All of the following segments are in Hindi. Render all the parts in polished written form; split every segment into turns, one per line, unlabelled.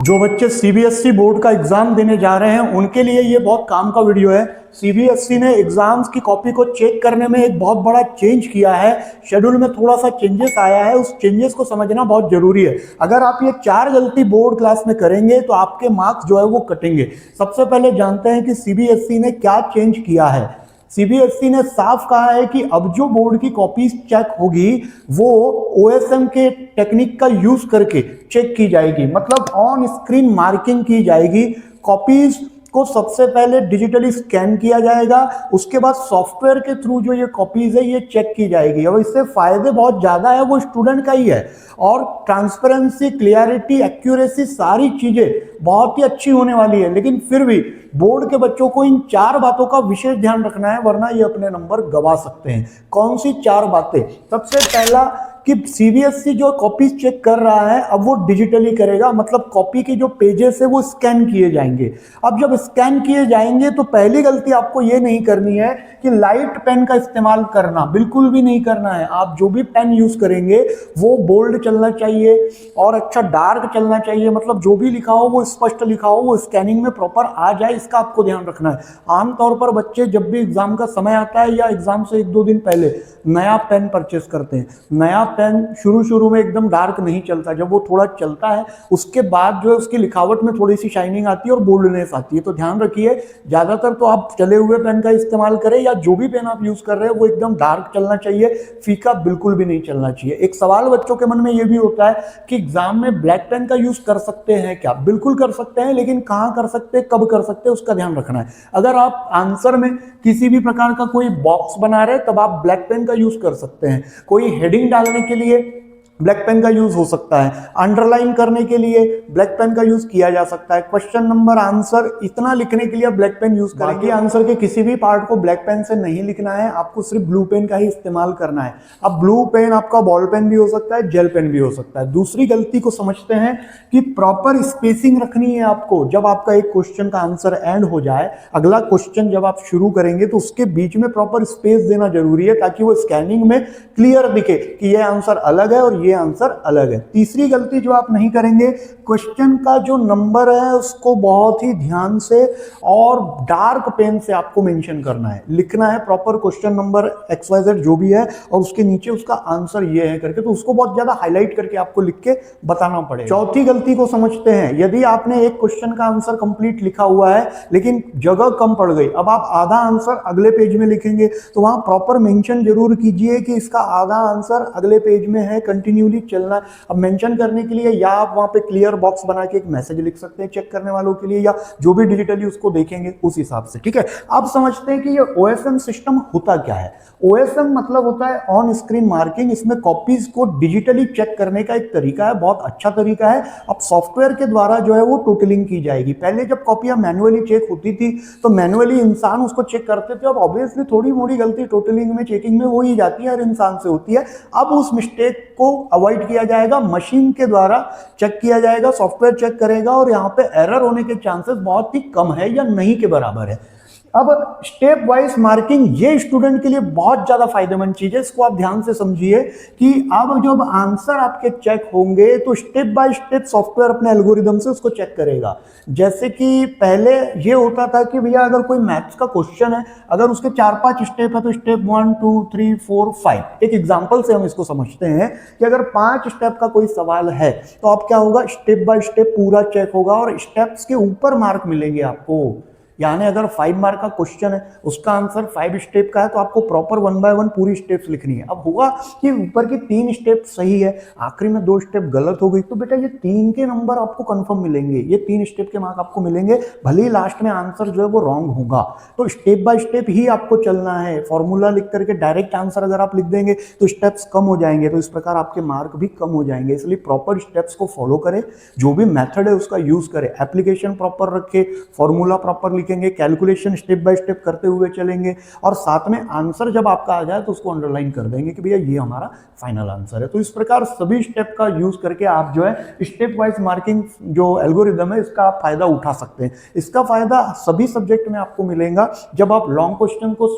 जो बच्चे सीबीएसई बोर्ड का एग्जाम देने जा रहे हैं उनके लिए ये बहुत काम का वीडियो है। सीबीएसई ने एग्जाम्स की कॉपी को चेक करने में एक बहुत बड़ा चेंज किया है। शेड्यूल में थोड़ा सा चेंजेस आया है, उस चेंजेस को समझना बहुत जरूरी है। अगर आप ये 4 गलती बोर्ड क्लास में करेंगे तो आपके मार्क्स जो है वो कटेंगे। सबसे पहले जानते हैं कि सीबीएसई ने क्या चेंज किया है। सीबीएसई ने साफ कहा है कि अब जो बोर्ड की कॉपीज चेक होगी वो ओएसएम के टेक्निक का यूज करके चेक की जाएगी, मतलब ऑन स्क्रीन मार्किंग की जाएगी। कॉपीज को सबसे पहले डिजिटली स्कैन किया जाएगा, उसके बाद सॉफ्टवेयर के थ्रू जो ये कॉपीज है ये चेक की जाएगी। और इससे फायदे बहुत ज्यादा है, वो स्टूडेंट का ही है। और ट्रांसपेरेंसी, क्लियरिटी, एक्यूरेसी, सारी चीजें बहुत ही अच्छी होने वाली है। लेकिन फिर भी बोर्ड के बच्चों को इन 4 बातों का विशेष ध्यान रखना है, वरना ये अपने नंबर गवा सकते हैं। कौन सी 4 बातें? सबसे पहला कि सीबीएसई जो कॉपीज चेक कर रहा है अब वो डिजिटली करेगा, मतलब कॉपी के जो पेजेस है वो स्कैन किए जाएंगे। अब जब स्कैन किए जाएंगे तो पहली गलती आपको ये नहीं करनी है कि लाइट पेन का इस्तेमाल करना, बिल्कुल भी नहीं करना है। आप जो भी पेन यूज करेंगे वो बोल्ड चलना चाहिए और अच्छा डार्क चलना चाहिए, मतलब जो भी लिखा हो वो स्पष्ट लिखा हो, वो स्कैनिंग में प्रॉपर आ जाए, इसका आपको ध्यान रखना है। आमतौर पर बच्चे जब भी एग्जाम का समय आता है या एग्जाम से 1-2 दिन पहले नया पेन परचेस करते हैं। नया पेन शुरू में एकदम डार्क नहीं चलता, जब वो थोड़ा चलता है उसके बाद जो है उसकी लिखावट में थोड़ी सी शाइनिंग आती है और बोल्डनेस आती है। तो ध्यान रखिए, ज्यादातर तो आप चले हुए पेन का इस्तेमाल करें या जो भी पेन आप यूज कर रहे हैं वो एकदम डार्क चलना चाहिए, फीका बिल्कुल भी नहीं चलना चाहिए। एक सवाल बच्चों के मन में ये भी होता है कि एग्जाम में ब्लैक पेन का यूज कर सकते हैं क्या? बिल्कुल कर सकते हैं, लेकिन कहां कर सकते हैं, कब कर सकते हैं, उसका ध्यान रखना है। अगर आप आंसर में किसी भी प्रकार का कोई बॉक्स बना रहे हैं तब आप ब्लैक पेन का यूज कर सकते हैं। कोई हेडिंग डालने के लिए ब्लैक पेन का यूज हो सकता है, अंडरलाइन करने के लिए ब्लैक पेन का यूज किया जा सकता है, क्वेश्चन नंबर आंसर इतना लिखने के लिए ब्लैक पेन यूज करेंगे। बाकी आंसर के किसी भी पार्ट को ब्लैक पेन से नहीं लिखना है, आपको सिर्फ ब्लू पेन का ही इस्तेमाल करना है। अब ब्लू पेन आपका बॉल पेन भी हो सकता है, जेल पेन भी हो सकता है। दूसरी गलती को समझते हैं कि प्रॉपर स्पेसिंग रखनी है आपको। जब आपका एक क्वेश्चन का आंसर एंड हो जाए, अगला क्वेश्चन जब आप शुरू करेंगे तो उसके बीच में प्रॉपर स्पेस देना जरूरी है, ताकि वो स्कैनिंग में क्लियर दिखे कि ये आंसर अलग है और ये आंसर अलग है। तीसरी गलती जो आप नहीं करेंगे, क्वेश्चन का जो नंबर है उसको बहुत ही ध्यान से और डार्क पेन से आपको मेंशन करना है, लिखना है प्रॉपर क्वेश्चन नंबर XYZ जो भी है और उसके नीचे उसका आंसर ये है करके, तो उसको बहुत ज्यादा हाईलाइट करके आपको लिख के बताना पड़ेगा। चौथी गलती को समझते हैं, यदि आपने एक क्वेश्चन का आंसर कंप्लीट लिखा हुआ है लेकिन जगह कम पड़ गई, अब आप आधा आंसर अगले पेज में लिखेंगे तो वहां प्रॉपर मेंशन जरूर कीजिए कि इसका आधा आंसर अगले पेज में है, कंटिन्यूली चलना है। अब मेंशन करने के लिए या आप वहां पे क्लियर बॉक्स बना के एक मैसेज लिख सकते हैं चेक करने वालों के लिए, या जो भी डिजिटली उसको देखेंगे उस हिसाब से, ठीक है। अब समझते हैं कि ये ओएसएम सिस्टम होता क्या है। ओएसएम मतलब होता है ऑन स्क्रीन मार्किंग। इसमें कॉपीज को डिजिटली चेक करने का एक तरीका है, बहुत अच्छा तरीका है। अब सॉफ्टवेयर के द्वारा जो है वो टोटलिंग की जाएगी। पहले जब कॉपियां मैन्युअली चेक होती थी तो मैन्युअली इंसान उसको चेक करते थे। अब ऑब्वियसली थोड़ी मोड़ी गलती टोटलिंग में, चेकिंग में हो ही जाती है, हर इंसान से होती है। अब उस मिस्टेक को अवॉइड किया जाएगा, मशीन के द्वारा चेक किया जाएगा, सॉफ्टवेयर चेक करेगा और यहां पे एरर होने के चांसेस बहुत ही कम है या नहीं के बराबर है। अब स्टेप वाइज मार्किंग ये स्टूडेंट के लिए बहुत ज्यादा फायदेमंद चीज है, इसको आप ध्यान से समझिए कि अब जब आंसर आपके चेक होंगे तो स्टेप बाय स्टेप सॉफ्टवेयर अपने एल्गोरिदम से उसको चेक करेगा। जैसे कि पहले ये होता था कि भैया अगर कोई मैथ्स का क्वेश्चन है, अगर उसके 4-5 स्टेप है तो स्टेप 1 2 3 4 5, एक एग्जांपल से हम इसको समझते हैं कि अगर 5 स्टेप का कोई सवाल है तो आप क्या होगा, स्टेप बाय स्टेप पूरा चेक होगा और स्टेप्स के ऊपर मार्क मिलेंगे आपको। यानी अगर 5 मार्क का क्वेश्चन है, उसका आंसर 5 स्टेप का है, तो आपको प्रॉपर 1 बाय 1 पूरी स्टेप्स लिखनी है। अब होगा कि ऊपर की 3 स्टेप सही है, आखिरी में 2 स्टेप गलत हो गई, तो बेटा ये 3 के नंबर आपको कंफर्म मिलेंगे, ये 3 स्टेप के मार्क आपको मिलेंगे, भले ही लास्ट में आंसर जो है वो रॉन्ग होगा। तो स्टेप बाय स्टेप ही आपको चलना है। फॉर्मूला लिख करके डायरेक्ट आंसर अगर आप लिख देंगे तो स्टेप्स कम हो जाएंगे, तो इस प्रकार आपके मार्क भी कम हो जाएंगे। इसलिए प्रॉपर स्टेप्स को फॉलो करें, जो भी मेथड है उसका यूज करें, एप्लीकेशन प्रॉपर रखे, फॉर्मूला प्रॉपर लिखेंगे, कैलकुलेशन स्टेप बाय स्टेप करते हुए चलेंगे और साथ में आंसर जब आपका आ जाए तो उसको अंडरलाइन कर देंगे कि भैया ये हमारा फाइनल आंसर है। तो इस प्रकार सभी स्टेप का यूज करके आप जो है स्टेप वाइज मार्किंग जो एल्गोरिदम है इसका आप फायदा उठा सकते हैं। इसका फायदा सभी सब्जेक्ट में आपको मिलेगा। जब आप लॉन्ग क्वेश्चन को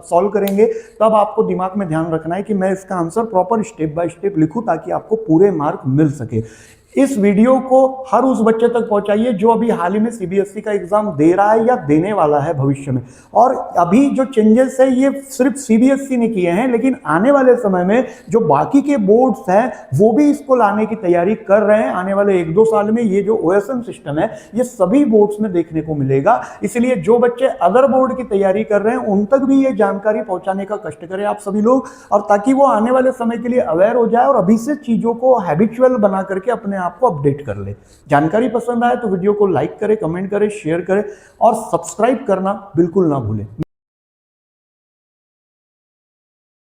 सॉल्व करेंगे तब आपको दिमाग में ध्यान रखना है कि मैं इसका answer proper step by step लिखूं ताकि आपको पूरे मार्क मिल सके। इस वीडियो को हर उस बच्चे तक पहुंचाइए जो अभी हाल ही में सीबीएसई का एग्जाम दे रहा है या देने वाला है भविष्य में। और अभी जो चेंजेस है ये सिर्फ सीबीएसई ने किए हैं, लेकिन आने वाले समय में जो बाकी के बोर्ड्स हैं वो भी इसको लाने की तैयारी कर रहे हैं। आने वाले 1-2 साल में ये जो ओएसएम सिस्टम है ये सभी बोर्ड्स में देखने को मिलेगा। इसलिए जो बच्चे अदर बोर्ड की तैयारी कर रहे हैं उन तक भी ये जानकारी पहुंचाने का कष्ट करें आप सभी लोग, और ताकि वो आने वाले समय के लिए अवेयर हो जाए और अभी से चीजों को हैबिचुअल बना करके अपने आप को अपडेट कर ले। जानकारी पसंद आए तो वीडियो को लाइक करें, कमेंट करें, शेयर करें और सब्सक्राइब करना बिल्कुल ना भूलें।